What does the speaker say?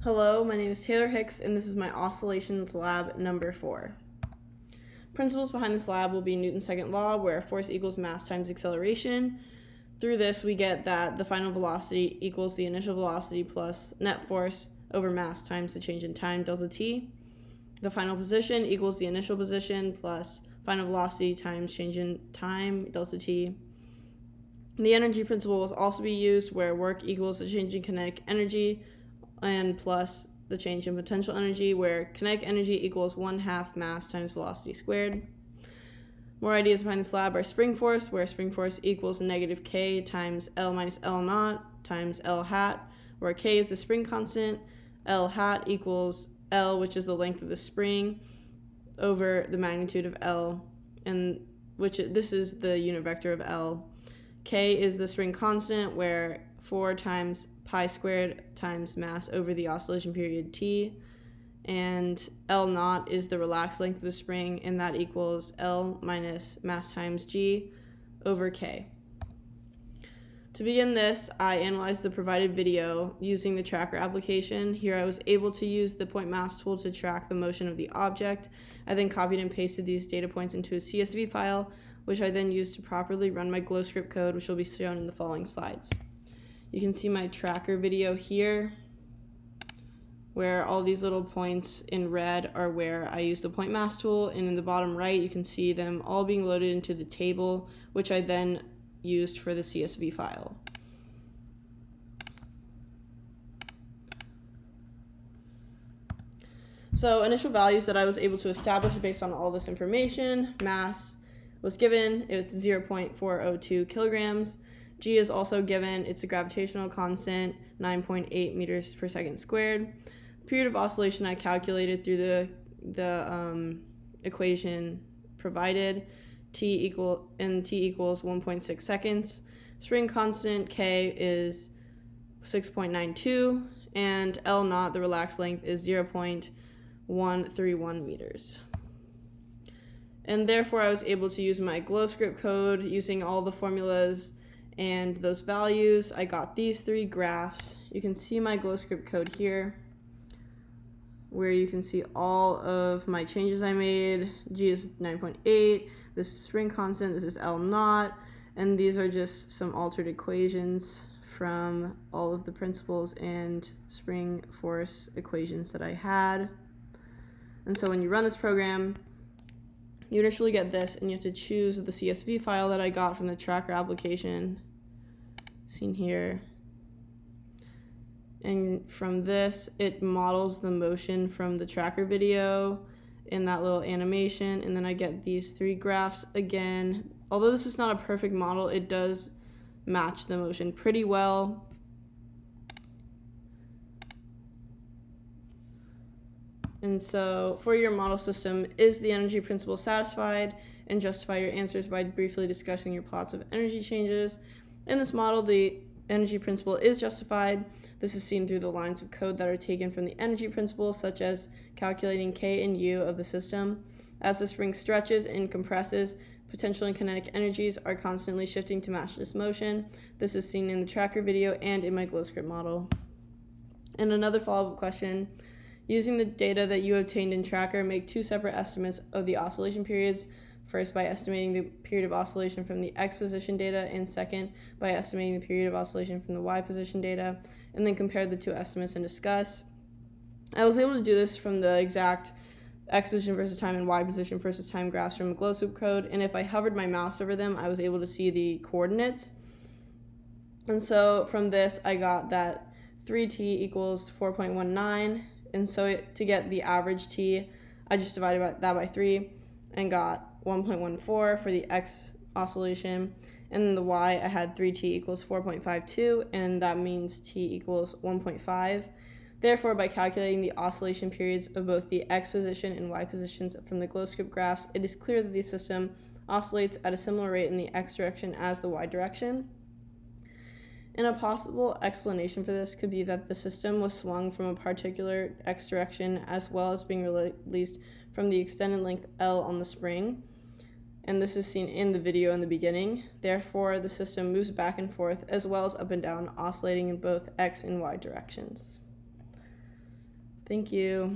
Hello, my name is Taylor Hicks, and this is my oscillations lab number 4. Principles behind this lab will be Newton's second law, where force equals mass times acceleration. Through this, we get that the final velocity equals the initial velocity plus net force over mass times the change in time, delta t. The final position equals the initial position plus final velocity times change in time, delta t. The energy principle will also be used, where work equals the change in kinetic energy and plus the change in potential energy, where kinetic energy equals 1/2 mass times velocity squared. More ideas behind this lab are spring force, where spring force equals negative k times L minus L naught times L hat, where k is the spring constant, L hat equals L, which is the length of the spring, over the magnitude of L, and this is the unit vector of L. K is the spring constant, where 4 times pi squared times mass over the oscillation period t, and L naught is the relaxed length of the spring, and that equals L minus mass times g over k. To begin this, I analyzed the provided video using the tracker application. Here I was able to use the point mass tool to track the motion of the object. I then copied and pasted these data points into a CSV file, which I then used to properly run my GlowScript code, which will be shown in the following slides. You can see my tracker video here, where all these little points in red are where I use the point mass tool, and in the bottom right you can see them all being loaded into the table, which I then used for the CSV file. So initial values that I was able to establish based on all this information: mass was given, it was 0.402 kilograms. G is also given, it's a gravitational constant, 9.8 meters per second squared. The period of oscillation I calculated through the equation provided, t equals 1.6 seconds. Spring constant K is 6.92, and L naught, the relaxed length, is 0.131 meters. And therefore I was able to use my GlowScript code using all the formulas and those values. I got these 3 graphs. You can see my GlowScript code here, where you can see all of my changes I made. G is 9.8, this is spring constant, this is L naught, and these are just some altered equations from all of the principles and spring force equations that I had. And so when you run this program, you initially get this, and you have to choose the CSV file that I got from the tracker application, seen here. And from this, it models the motion from the tracker video in that little animation, and then I get these 3 graphs again. Although this is not a perfect model, it does match the motion pretty well. And so for your model system, is the energy principle satisfied? And justify your answers by briefly discussing your plots of energy changes. In this model, the energy principle is justified. This is seen through the lines of code that are taken from the energy principle, such as calculating K and U of the system. As the spring stretches and compresses, potential and kinetic energies are constantly shifting to match this motion. This is seen in the tracker video and in my GlowScript model. And another follow-up question: using the data that you obtained in tracker, make 2 separate estimates of the oscillation periods. First, by estimating the period of oscillation from the X position data, and second, by estimating the period of oscillation from the Y position data, and then compare the 2 estimates and discuss. I was able to do this from the exact X position versus time and Y position versus time graphs from GlowScript code, and if I hovered my mouse over them, I was able to see the coordinates. And so from this, I got that 3t equals 4.19, and so to get the average t, I just divided that by 3 and got 1.14 for the X oscillation, and then the Y, I had 3t equals 4.52, and that means t equals 1.5. Therefore, by calculating the oscillation periods of both the X position and Y positions from the GlowScript graphs, it is clear that the system oscillates at a similar rate in the X direction as the Y direction. And a possible explanation for this could be that the system was swung from a particular X direction, as well as being released from the extended length L on the spring. And this is seen in the video in the beginning. Therefore, the system moves back and forth, as well as up and down, oscillating in both X and Y directions. Thank you.